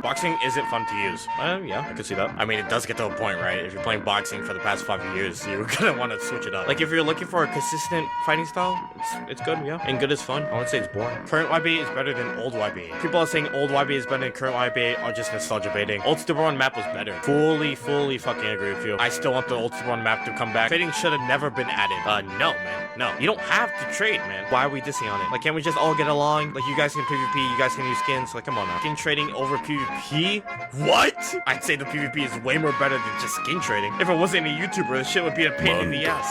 Boxing isn't fun to use. Yeah, I can see that. I mean, it does get to a point, right? If you're playing boxing for the past 5 years, you're gonna want to switch it up. Like, if you're looking for a consistent fighting style, it's good, yeah. And good is fun. I wouldn't say it's boring. Current YB is better than old YB. People are saying old YB is better than current YB are just nostalgia baiting. Old Stubborn map was better. Fully fucking agree with you. I still want the old Stubborn map to come back. Trading should have never been added. No, man. No. You don't have to trade, man. Why are we dissing on it? Like, can't we just all get along? Like, you guys can PvP, you guys can use skins. Like, come on now. Skin trading over PvP? What? I'd say the PvP is way more better than just skin trading. If it wasn't a YouTuber, this shit would be a pain in the ass.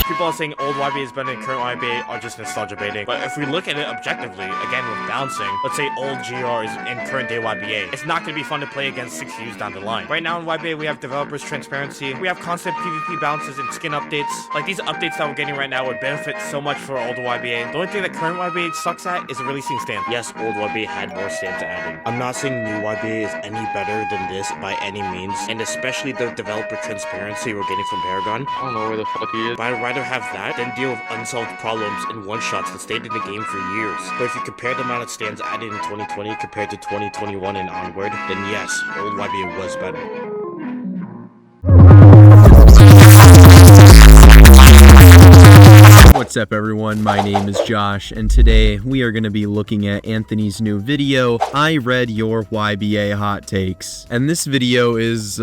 People are saying old YB is better than current YB are just nostalgia baiting. But if we look at it objectively, again with bouncing, let's say old GR is in current day YBA, it's not going to be fun to play against 6 views down the line. Right now in YBA, we have developers transparency, we have constant PvP bounces and skin updates. Like, these updates that we're getting right now would benefit so much for older YBA. The only thing that current YBA sucks at is releasing stands. Yes, old YBA had more stands added. I'm not saying new YBA is any better than this by any means, and especially the developer transparency we're getting from Paragon. I don't know where the fuck he is. But I'd rather have that than deal with unsolved problems and one-shots that stayed in the game for years. But if you compare the amount of stands added in 2020 compared to 2021 and onward, then yes, old YBA was better. What's up everyone, my name is Josh, and today we are going to be looking at Anthony's new video, I Read Your YBA Hot Takes. And this video is,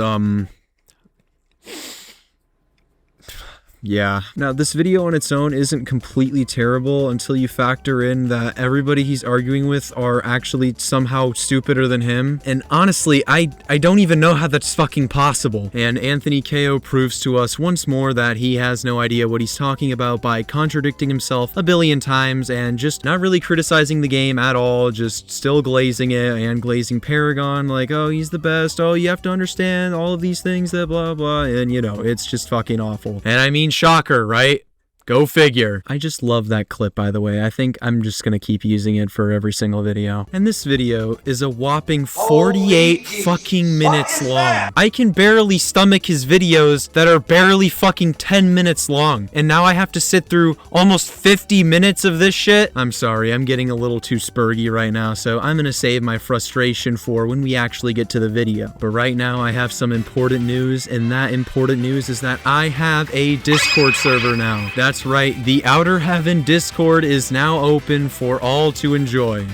yeah. Now, this video on its own isn't completely terrible until you factor in that everybody he's arguing with are actually somehow stupider than him. And honestly, I don't even know how that's fucking possible. And anthonikeo proves to us once more that he has no idea what he's talking about by contradicting himself a billion times and just not really criticizing the game at all, just still glazing it and glazing Paragon like, oh, he's the best, oh, you have to understand all of these things, that blah blah, and you know, it's just fucking awful. And I mean, shocker, right? Go figure. I just love that clip, by the way. I think I'm just gonna keep using it for every single video. And this video is a whopping 48 fucking minutes long. I can barely stomach his videos that are barely fucking 10 minutes long. And now I have to sit through almost 50 minutes of this shit? I'm sorry, I'm getting a little too spurgy right now, so I'm gonna save my frustration for when we actually get to the video. But right now, I have some important news, and that important news is that I have a Discord server now. That's right, the Outer Heaven Discord is now open for all to enjoy.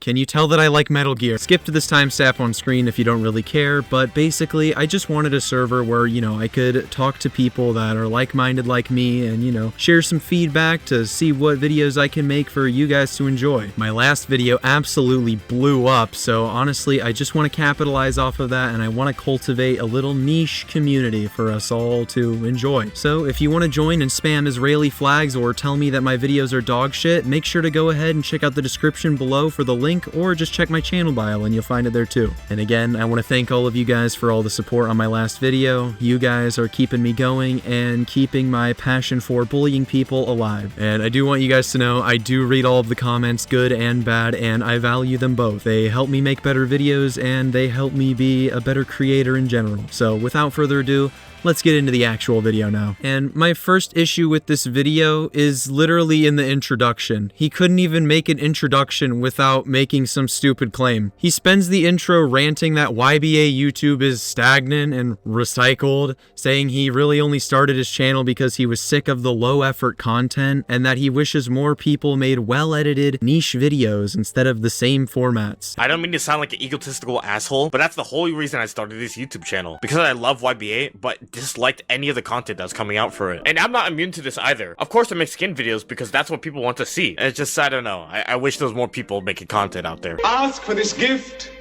Can you tell that I like Metal Gear? Skip to this timestamp on screen if you don't really care, but basically, I just wanted a server where, you know, I could talk to people that are like-minded like me and, you know, share some feedback to see what videos I can make for you guys to enjoy. My last video absolutely blew up, so honestly, I just want to capitalize off of that and I want to cultivate a little niche community for us all to enjoy. So if you want to join and spam Israeli flags or tell me that my videos are dog shit, make sure to go ahead and check out the description below for the link, or just check my channel bio and you'll find it there too. And again, I want to thank all of you guys for all the support on my last video. You guys are keeping me going and keeping my passion for bullying people alive. And I do want you guys to know I do read all of the comments, good and bad, and I value them both. They help me make better videos and they help me be a better creator in general. So without further ado, let's get into the actual video now. And my first issue with this video is literally in the introduction. He couldn't even make an introduction without making some stupid claim. He spends the intro ranting that YBA YouTube is stagnant and recycled, saying he really only started his channel because he was sick of the low effort content and that he wishes more people made well-edited niche videos instead of the same formats. I don't mean to sound like an egotistical asshole, but that's the whole reason I started this YouTube channel. Because I love YBA, but disliked any of the content that's coming out for it. And I'm not immune to this either. Of course I make skin videos because that's what people want to see. And it's just, I don't know. I wish there was more people making content out there. Ask for this gift,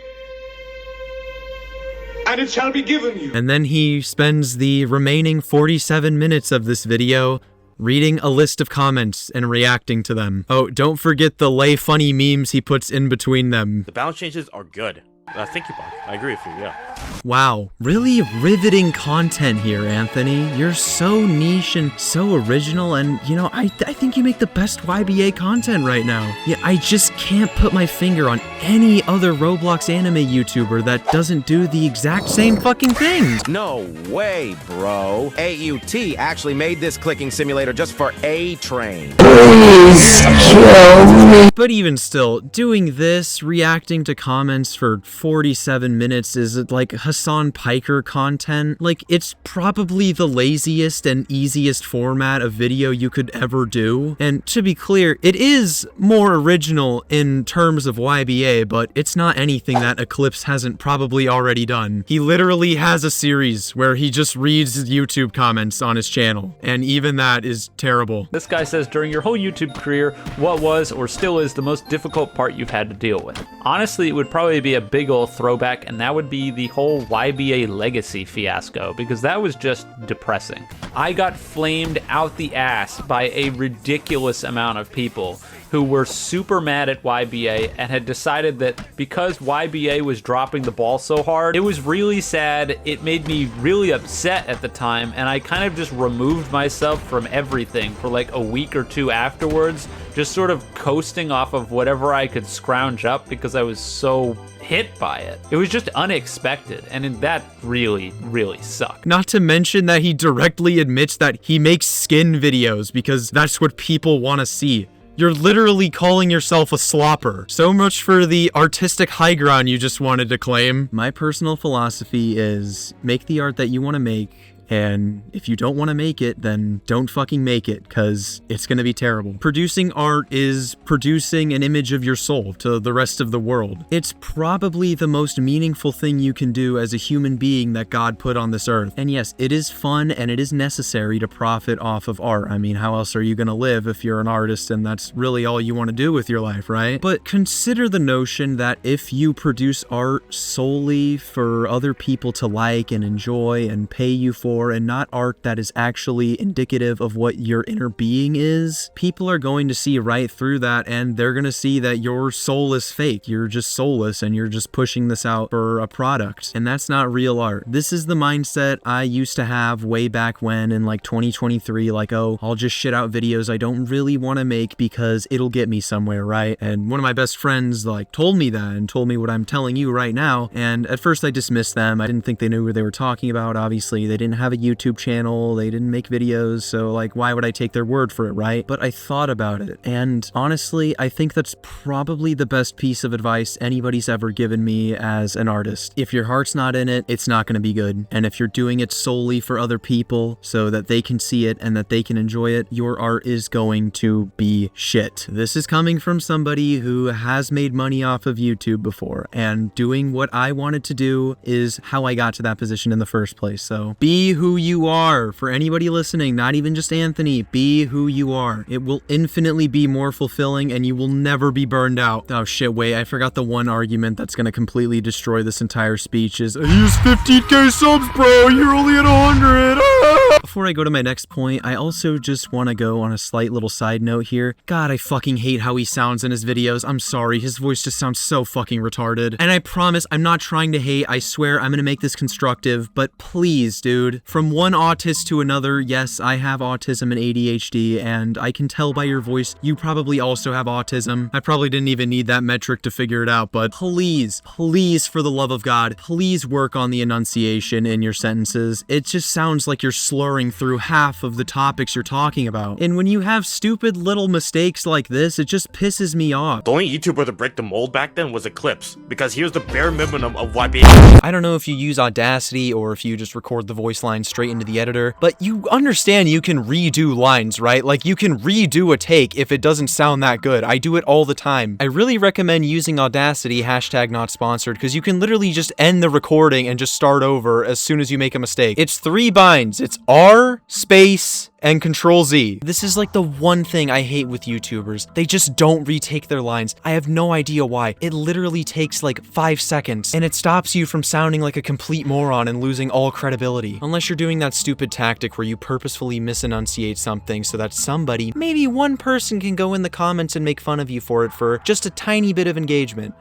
and it shall be given you. And then he spends the remaining 47 minutes of this video reading a list of comments and reacting to them. Oh, don't forget the lay funny memes he puts in between them. The balance changes are good. Thank you, Bob. I agree with you, yeah. Wow, really riveting content here, Anthony. You're so niche and so original, and you know, I think you make the best YBA content right now. Yeah, I just can't put my finger on any other Roblox anime YouTuber that doesn't do the exact same fucking thing. No way, bro. AUT actually made this clicking simulator just for A-Train. Please kill me. But even still, doing this, reacting to comments for 47 minutes is like Hassan Piker content. Like, it's probably the laziest and easiest format of video you could ever do. And to be clear, it is more original in terms of YBA, but it's not anything that Eclipse hasn't probably already done. He literally has a series where he just reads YouTube comments on his channel, and even that is terrible. This guy says, during your whole YouTube career, what was or still is the most difficult part you've had to deal with? Honestly, it would probably be a big ol' throwback, and that would be the whole YBA legacy fiasco, because that was just depressing. I got flamed out the ass by a ridiculous amount of people who were super mad at YBA and had decided that because YBA was dropping the ball so hard, it was really sad. It made me really upset at the time, and I kind of just removed myself from everything for like a week or two afterwards, just sort of coasting off of whatever I could scrounge up because I was so hit by it. It was just unexpected, and that really, really sucked. Not to mention that he directly admits that he makes skin videos because that's what people want to see. You're literally calling yourself a slopper. So much for the artistic high ground you just wanted to claim. My personal philosophy is make the art that you want to make, and if you don't want to make it, then don't fucking make it, because it's going to be terrible. Producing art is producing an image of your soul to the rest of the world. It's probably the most meaningful thing you can do as a human being that God put on this earth. And yes, it is fun and it is necessary to profit off of art. I mean, how else are you going to live if you're an artist and that's really all you want to do with your life, right? But consider the notion that if you produce art solely for other people to like and enjoy and pay you for, and not art that is actually indicative of what your inner being is, people are going to see right through that, and they're going to see that your soul is fake. You're just soulless and you're just pushing this out for a product, and that's not real art. This is the mindset I used to have way back when in like 2023, like, oh, I'll just shit out videos I don't really want to make because it'll get me somewhere, right? And one of my best friends like told me that and told me what I'm telling you right now, and at first I dismissed them. I didn't think they knew what they were talking about. Obviously, they didn't have a YouTube channel, they didn't make videos, so like, why would I take their word for it, right? But I thought about it, and honestly, I think that's probably the best piece of advice anybody's ever given me as an artist. If your heart's not in it, it's not going to be good. And if you're doing it solely for other people so that they can see it and that they can enjoy it, your art is going to be shit. This is coming from somebody who has made money off of YouTube before, and doing what I wanted to do is how I got to that position in the first place. So be who you are. For anybody listening, not even just Anthony, be who you are. It will infinitely be more fulfilling and you will never be burned out. Oh shit, wait, I forgot the one argument that's gonna completely destroy this entire speech is, I use 15k subs, bro, you're only at 100. Before I go to my next point, I also just want to go on a slight little side note here. God, I fucking hate how he sounds in his videos. I'm sorry, his voice just sounds so fucking retarded. And I promise I'm not trying to hate, I swear I'm gonna make this constructive, but please, dude, from one autist to another, yes, I have autism and ADHD, and I can tell by your voice you probably also have autism. I probably didn't even need that metric to figure it out, but please, please, for the love of God, please work on the enunciation in your sentences. It just sounds like you're slurring through half of the topics you're talking about. And when you have stupid little mistakes like this, it just pisses me off. The only YouTuber to break the mold back then was Eclipse, because he was the bare minimum of YBA. I don't know if you use Audacity or if you just record the voice line straight into the editor, but you understand you can redo lines, right? Like, you can redo a take if it doesn't sound that good. I do it all the time. I really recommend using Audacity, hashtag not sponsored, because you can literally just end the recording and just start over as soon as you make a mistake. It's 3 binds. It's R, space, and Control Z. This is like the one thing I hate with YouTubers. They just don't retake their lines. I have no idea why. It literally takes like 5 seconds, and it stops you from sounding like a complete moron and losing all credibility. Unless you're doing that stupid tactic where you purposefully misenunciate something so that somebody, maybe one person, can go in the comments and make fun of you for it for just a tiny bit of engagement.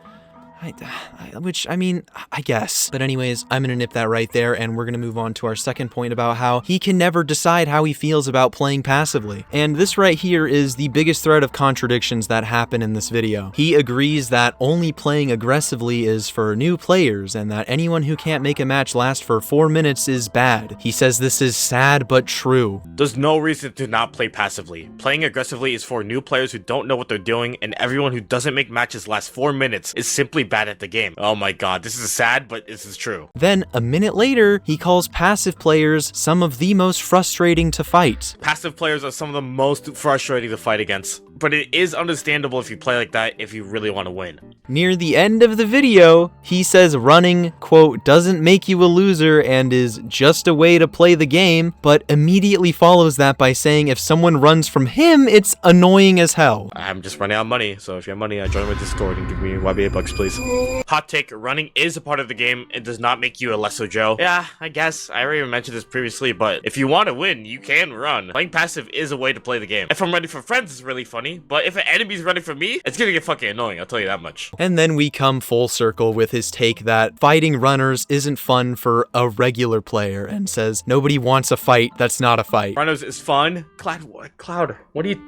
Which, I mean, I guess. But anyways, I'm gonna nip that right there, and we're gonna move on to our second point about how he can never decide how he feels about playing passively. And this right here is the biggest thread of contradictions that happen in this video. He agrees that only playing aggressively is for new players, and that anyone who can't make a match last for 4 minutes is bad. He says this is sad but true. There's no reason to not play passively. Playing aggressively is for new players who don't know what they're doing, and everyone who doesn't make matches last 4 minutes is simply bad at the game. Oh my god, this is sad, but this is true. Then, a minute later, he calls passive players some of the most frustrating to fight. Passive players are some of the most frustrating to fight against, but it is understandable if you play like that if you really want to win. Near the end of the video, he says running, quote, doesn't make you a loser and is just a way to play the game, but immediately follows that by saying if someone runs from him, it's annoying as hell. I'm just running out of money, so if you have money, join my Discord and give me YBA bucks, please. Hot take, running is a part of the game. It does not make you a lesser Joe. Yeah, I guess. I already mentioned this previously, but if you want to win, you can run. Playing passive is a way to play the game. If I'm running for friends, it's really funny, but if an enemy's running for me, it's gonna get fucking annoying, I'll tell you that much. And then we come full circle with his take that fighting runners isn't fun for a regular player, and says nobody wants a fight that's not a fight. Runners is fun. Cloud, what are you...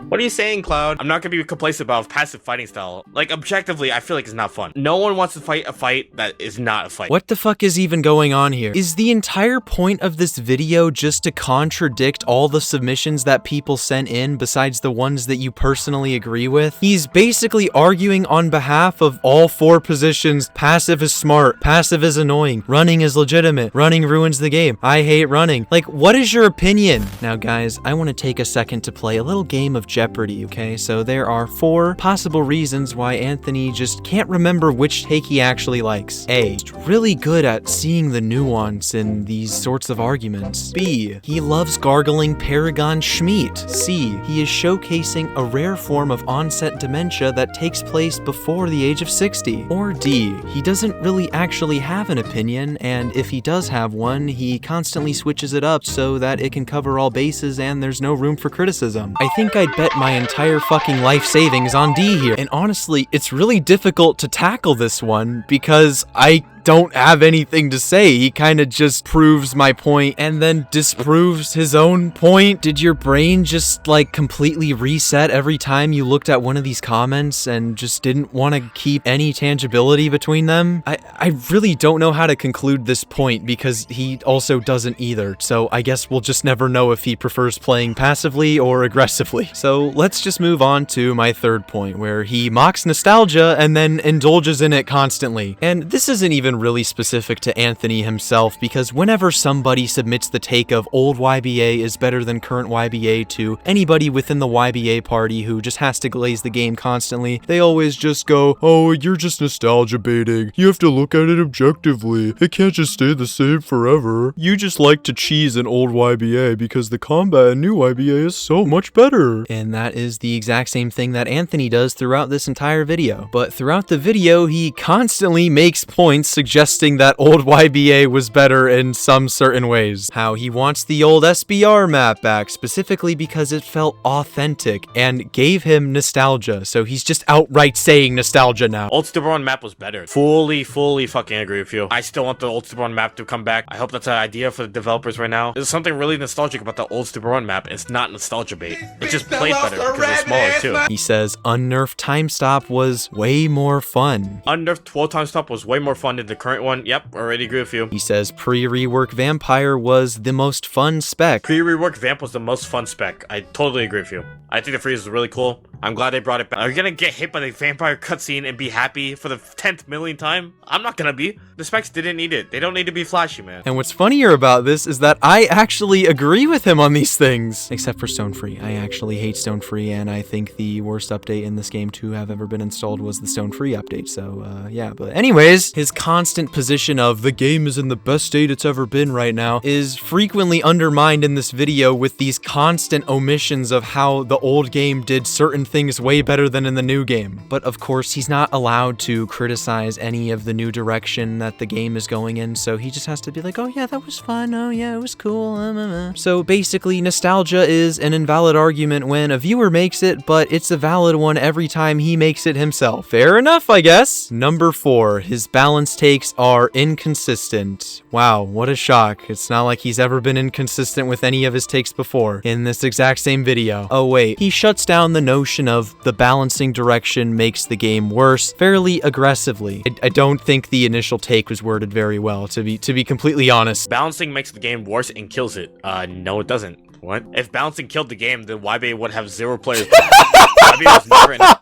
What are you saying, Cloud? I'm not gonna be complacent about passive fighting style. Like, objectively, I feel like it's not fun. No one wants to fight a fight that is not a fight. What the fuck is even going on here? Is the entire point of this video just to contradict all the submissions that people sent in besides the ones that you personally agree with? He's basically arguing on behalf of all 4 positions. Passive is smart, passive is annoying, running is legitimate, running ruins the game, I hate running. Like, what is your opinion? Now guys, I want to take a second to play a little game of Jeopardy, okay? So there are 4 possible reasons why Anthony just can't remember which take he actually likes. A, he's really good at seeing the nuance in these sorts of arguments. B, he loves gargling Paragon Schmeat. C, he is showcasing a rare form of onset dementia that takes place before the age of 60. Or D, he doesn't really actually have an opinion, and if he does have one, he constantly switches it up so that it can cover all bases and there's no room for criticism. I think I'd bet my entire fucking life savings on D here. And honestly, it's really difficult to tackle this one because I don't have anything to say. He kind of just proves my point and then disproves his own point. Did your brain just like completely reset every time you looked at one of these comments and just didn't want to keep any tangibility between them? I really don't know how to conclude this point because he also doesn't either. So I guess we'll just never know if he prefers playing passively or aggressively. So let's just move on to my third point, where he mocks nostalgia and then indulges in it constantly. And this isn't even really specific to Anthony himself, because whenever somebody submits the take of old YBA is better than current YBA to anybody within the YBA party who just has to glaze the game constantly, they always just go, oh, you're just nostalgia baiting. You have to look at it objectively. It can't just stay the same forever. You just like to cheese an old YBA because the combat in new YBA is so much better. And that is the exact same thing that Anthony does throughout this entire video. But throughout the video, he constantly makes points suggesting that old YBA was better in some certain ways. How he wants the old SBR map back, specifically because it felt authentic and gave him nostalgia. So he's just outright saying nostalgia now. Old 괱ᴜ map was better. Fully fucking agree with you. I still want the old 괱ᴜ map to come back. I hope that's an idea for the developers right now. There's something really nostalgic about the old 괱ᴜ map. It's not nostalgia bait. It just played better because it's smaller too. He says unnerfed time stop was way more fun. Unnerfed 12 time stop was way more fun than the current one. Yep, already agree with you. He says pre-rework vampire was the most fun spec. Pre-rework vamp was the most fun spec. I totally agree with you. I think the freeze is really cool. I'm glad they brought it back. Are you gonna get hit by the vampire cutscene and be happy for the 10th millionth time? I'm not gonna be. The specs didn't need it. They don't need to be flashy, man. And what's funnier about this is that I actually agree with him on these things. Except for Stone Free. I actually hate Stone Free, and I think the worst update in this game to have ever been installed was the Stone Free update. So, yeah. But anyways, his constant constant position of the game is in the best state it's ever been right now is frequently undermined in this video with these constant omissions of how the old game did certain things way better than in the new game. But of course, he's not allowed to criticize any of the new direction that the game is going in, so he just has to be like, oh yeah, that was fun, oh yeah, it was cool. So basically, nostalgia is an invalid argument when a viewer makes it, but it's a valid one every time he makes it himself. Fair enough, I guess. Number 4, his balance takes are inconsistent. Wow, what a shock. It's not like he's ever been inconsistent with any of his takes before in this exact same video. Oh wait, he shuts down the notion of the balancing direction makes the game worse fairly aggressively. I don't think the initial take was worded very well, to be completely honest. Balancing makes the game worse and kills it. No, it doesn't. What? If balancing killed the game, then 괱ᴏᴜ would have 0 players. 괱ᴏᴜ was never in it.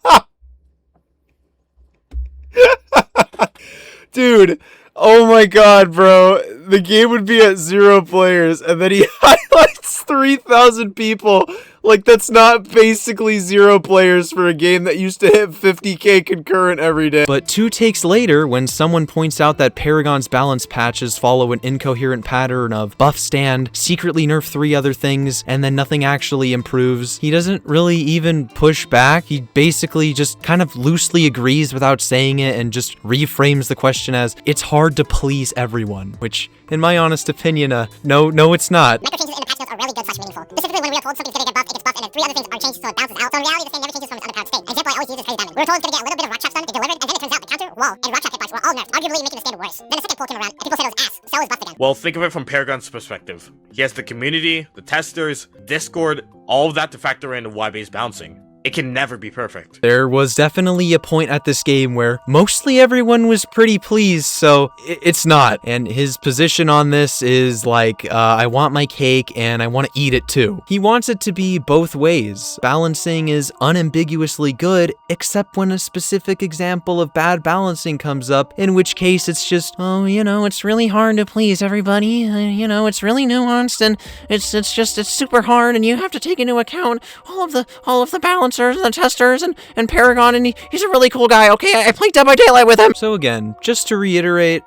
Dude, oh my god, bro. The game would be at 0 players, and then he highlights 3,000 people. Like, that's not basically 0 players for a game that used to hit 50k concurrent every day. But 2 takes later, when someone points out that Paragon's balance patches follow an incoherent pattern of buff stand, secretly nerf 3 other things, and then nothing actually improves, he doesn't really even push back. He basically just kind of loosely agrees without saying it and just reframes the question as, it's hard to please everyone, which, in my honest opinion, no, it's not. Micro changes in the patch notes are really good / meaningful. Specifically when we are told something's gonna get buffed, it gets buffed, and then 3 other things aren't changed, so it bounces out. So in reality, the thing never changes from its underpowered state. An example I always use is Crazy Diamond. We were told it's gonna get a little bit of rock chop stun, it delivered, and then it turns out the counter, wall, and rock chop hit points were all nerfed, arguably making the stand worse. Then the second pull came around, and people said it was ass. Cell is buffed again. Well, think of it from Paragon's perspective. He has the community, the testers, Discord, all of that to factor into 괱ᴜ's bouncing. It can never be perfect. There was definitely a point at this game where mostly everyone was pretty pleased, so it's not. And his position on this is like, I want my cake and I want to eat it too. He wants it to be both ways. Balancing is unambiguously good, except when a specific example of bad balancing comes up, in which case it's just, oh, it's really hard to please everybody. It's really nuanced and it's super hard, and you have to take into account all of the balance and the testers and Paragon, and he's a really cool guy. Okay, I played Dead by Daylight with him. So again, just to reiterate,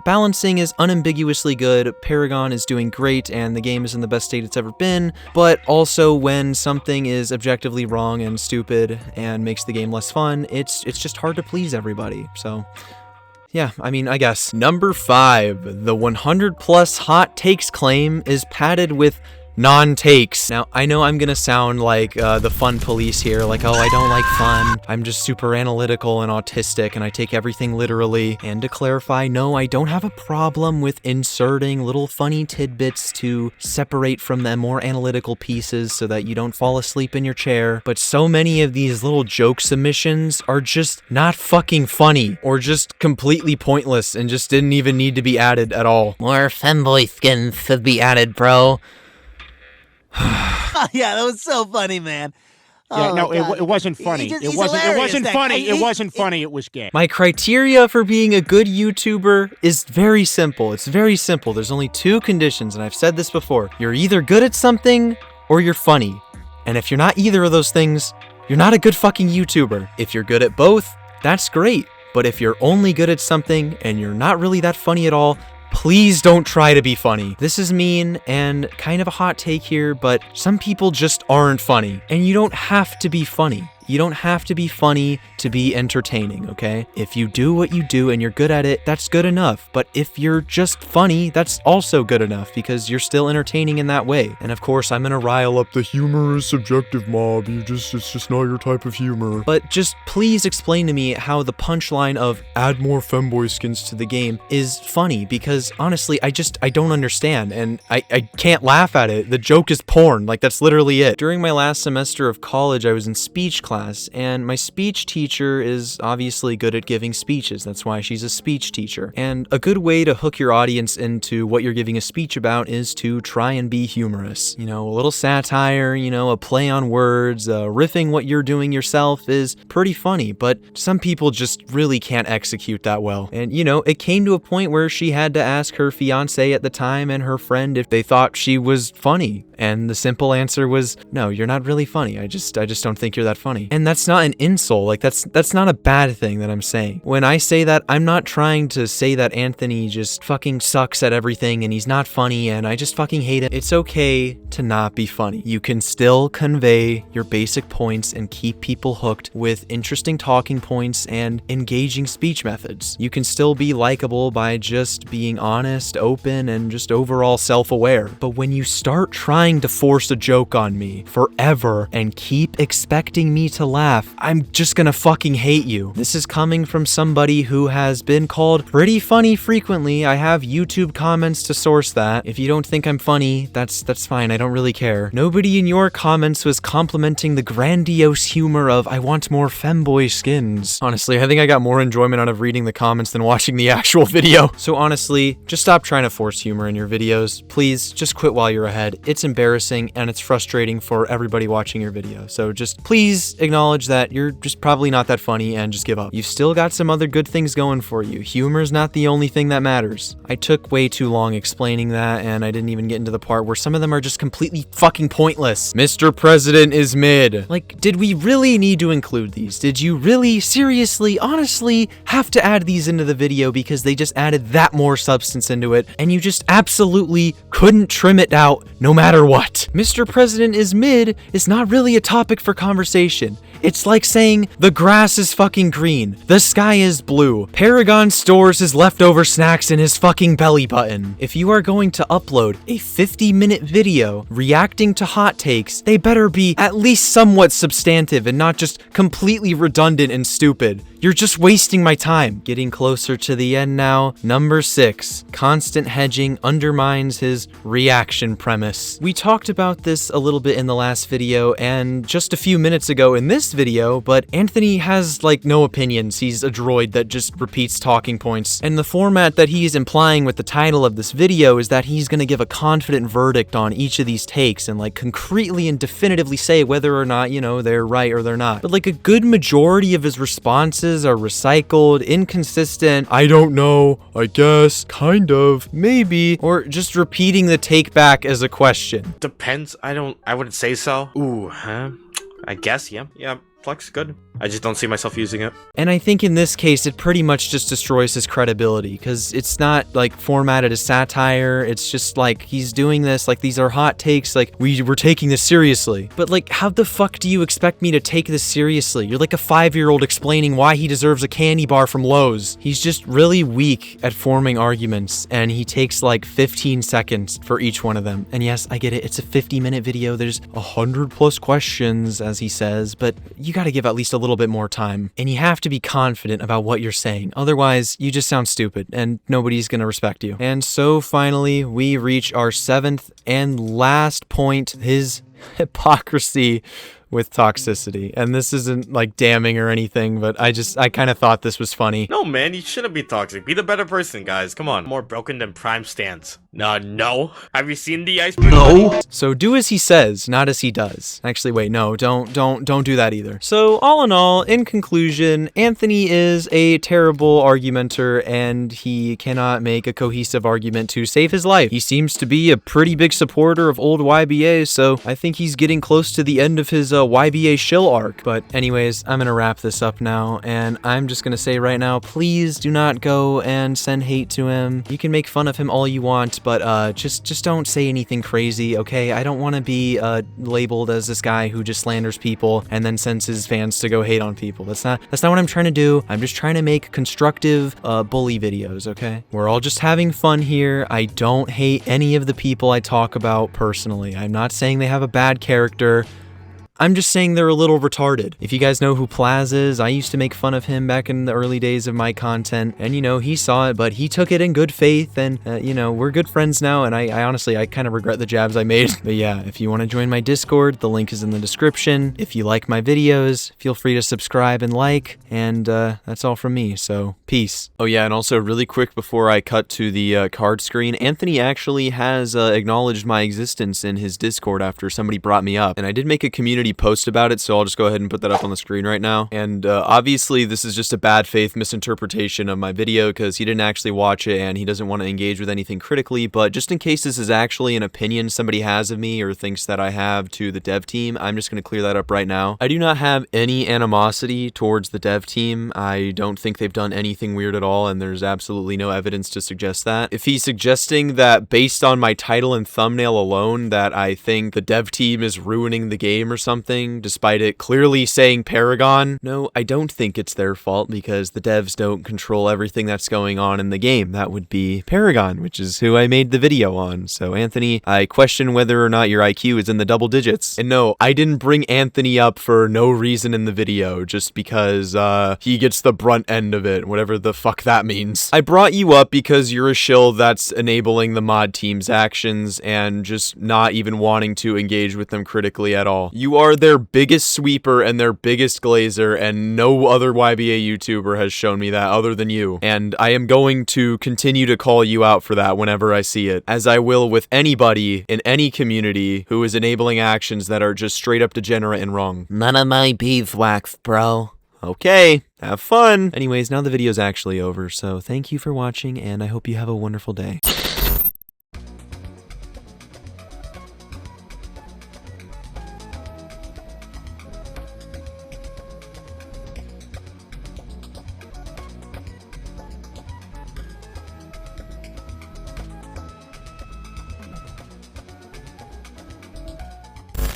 balancing is unambiguously good, Paragon is doing great, and the game is in the best state it's ever been, but also when something is objectively wrong and stupid and makes the game less fun, it's just hard to please everybody. So yeah, I guess. Number 5, the 100+ hot takes claim is padded with non-takes. Now, I know I'm gonna sound like the fun police here, like, oh, I don't like fun, I'm just super analytical and autistic and I take everything literally. And to clarify, no, I don't have a problem with inserting little funny tidbits to separate from the more analytical pieces so that you don't fall asleep in your chair, but so many of these little joke submissions are just not fucking funny, or just completely pointless and just didn't even need to be added at all. More femboy skins should be added, bro. Oh, yeah, that was so funny, man. Yeah, no, it wasn't funny. It wasn't funny. It wasn't funny. It was gay. My criteria for being a good YouTuber is very simple. It's very simple. There's only 2 conditions, and I've said this before. You're either good at something or you're funny. And if you're not either of those things, you're not a good fucking YouTuber. If you're good at both, that's great. But if you're only good at something and you're not really that funny at all, please don't try to be funny. This is mean and kind of a hot take here, but some people just aren't funny. And you don't have to be funny. You don't have to be funny to be entertaining, okay? If you do what you do and you're good at it, that's good enough. But if you're just funny, that's also good enough because you're still entertaining in that way. And of course, I'm gonna rile up the humor is subjective mob. It's just not your type of humor. But just please explain to me how the punchline of add more femboy skins to the game is funny, because honestly, I don't understand and I can't laugh at it. The joke is porn, like that's literally it. During my last semester of college, I was in speech class, and my speech teacher is obviously good at giving speeches. That's why she's a speech teacher. And a good way to hook your audience into what you're giving a speech about is to try and be humorous. A little satire, a play on words, riffing what you're doing yourself is pretty funny, but some people just really can't execute that well. And it came to a point where she had to ask her fiance at the time and her friend if they thought she was funny. And the simple answer was, no, you're not really funny. I just don't think you're that funny. And that's not an insult. Like, that's not a bad thing that I'm saying. When I say that, I'm not trying to say that Anthony just fucking sucks at everything and he's not funny and I just fucking hate him. It's okay to not be funny. You can still convey your basic points and keep people hooked with interesting talking points and engaging speech methods. You can still be likable by just being honest, open, and just overall self-aware. But when you start trying to force a joke on me forever and keep expecting me to laugh, I'm just gonna fucking hate you. This is coming from somebody who has been called pretty funny frequently. I have YouTube comments to source that. If you don't think I'm funny, that's fine. I don't really care. Nobody in your comments was complimenting the grandiose humor of "I want more femboy skins." Honestly, I think I got more enjoyment out of reading the comments than watching the actual video. So honestly, just stop trying to force humor in your videos. Please, just quit while you're ahead. It's embarrassing and it's frustrating for everybody watching your video. So just please acknowledge that you're just probably not that funny and just give up. You've still got some other good things going for you. Humor's not the only thing that matters. I took way too long explaining that and I didn't even get into the part where some of them are just completely fucking pointless. Mr. President is mid. Like, did we really need to include these? Did you really, seriously, honestly have to add these into the video because they just added that more substance into it and you just absolutely couldn't trim it out no matter what? Mr. President is mid is not really a topic for conversation. It's like saying the grass is fucking green, the sky is blue, Paragon stores his leftover snacks in his fucking belly button. If you are going to upload a 50-minute video reacting to hot takes, they better be at least somewhat substantive and not just completely redundant and stupid. You're just wasting my time. Getting closer to the end now. Number 6, constant hedging undermines his reaction premise. We talked about this a little bit in the last video and just a few minutes ago in this video, but Anthony has like no opinions. He's a droid that just repeats talking points. And the format that he's implying with the title of this video is that he's gonna give a confident verdict on each of these takes and like concretely and definitively say whether or not, you know, they're right or they're not. But like a good majority of his responses are recycled, inconsistent, I don't know, I guess, kind of, maybe, or just repeating the take back as a question. Depends. I wouldn't say so. Ooh, huh? I guess, yeah. Yeah, Flux, good. I just don't see myself using it. And I think in this case, it pretty much just destroys his credibility, because it's not like formatted as satire. It's just like he's doing this, like these are hot takes, like we're taking this seriously. But like, how the fuck do you expect me to take this seriously? You're like a 5-year-old explaining why he deserves a candy bar from Lowe's. He's just really weak at forming arguments, and he takes like 15 seconds for each one of them. And yes, I get it, it's a 50-minute video, there's 100+ questions, as he says, but you gotta give at least a little bit more time, and you have to be confident about what you're saying. Otherwise, you just sound stupid, and nobody's gonna respect you. And so finally, we reach our 7th and last point, his hypocrisy with toxicity. And this isn't like damning or anything, but I kind of thought this was funny. No, man, you shouldn't be toxic. Be the better person, guys. Come on. More broken than Prime stands. No. Have you seen the iceberg? No. So do as he says, not as he does. Actually, wait, no, don't do that either. So all in all, in conclusion, Anthony is a terrible argumenter and he cannot make a cohesive argument to save his life. He seems to be a pretty big supporter of old YBA, so I think he's getting close to the end of his YBA shill arc. But anyways, I'm gonna wrap this up now, and I'm just gonna say right now, please do not go and send hate to him. You can make fun of him all you want, but just don't say anything crazy, okay? I don't want to be labeled as this guy who just slanders people and then sends his fans to go hate on people. That's not what I'm trying to do. I'm just trying to make constructive bully videos, okay? We're all just having fun here. I don't hate any of the people I talk about personally. I'm not saying they have a bad character. I'm just saying they're a little retarded. If you guys know who Plaz is, I used to make fun of him back in the early days of my content, and you know, he saw it, but he took it in good faith, and you know, we're good friends now, and I honestly, I kind of regret the jabs I made. But yeah, if you want to join my Discord, the link is in the description. If you like my videos, feel free to subscribe and like, and that's all from me, so peace. Oh yeah, and also really quick before I cut to the card screen, Anthony actually has acknowledged my existence in his Discord after somebody brought me up, and I did make a community already post about it, so I'll just go ahead and put that up on the screen right now. And obviously this is just a bad faith misinterpretation of my video because he didn't actually watch it and he doesn't want to engage with anything critically, but just in case this is actually an opinion somebody has of me or thinks that I have to the dev team, I'm just going to clear that up right now. I do not have any animosity towards the dev team. I don't think they've done anything weird at all, and there's absolutely no evidence to suggest that. If he's suggesting that based on my title and thumbnail alone that I think the dev team is ruining the game or something, despite it clearly saying Paragon, no, I don't think it's their fault because the devs don't control everything that's going on in the game. That would be Paragon, which is who I made the video on. So Anthony, I question whether or not your IQ is in the double digits. And no, I didn't bring Anthony up for no reason in the video, just because he gets the brunt end of it, whatever the fuck that means. I brought you up because you're a shill that's enabling the mod team's actions and just not even wanting to engage with them critically at all. You are their biggest sweeper and their biggest glazer, and no other YBA YouTuber has shown me that other than you. And I am going to continue to call you out for that whenever I see it, as I will with anybody in any community who is enabling actions that are just straight up degenerate and wrong. None of my beeswax, bro. Okay, have fun. Anyways, now the video's actually over, so thank you for watching, and I hope you have a wonderful day.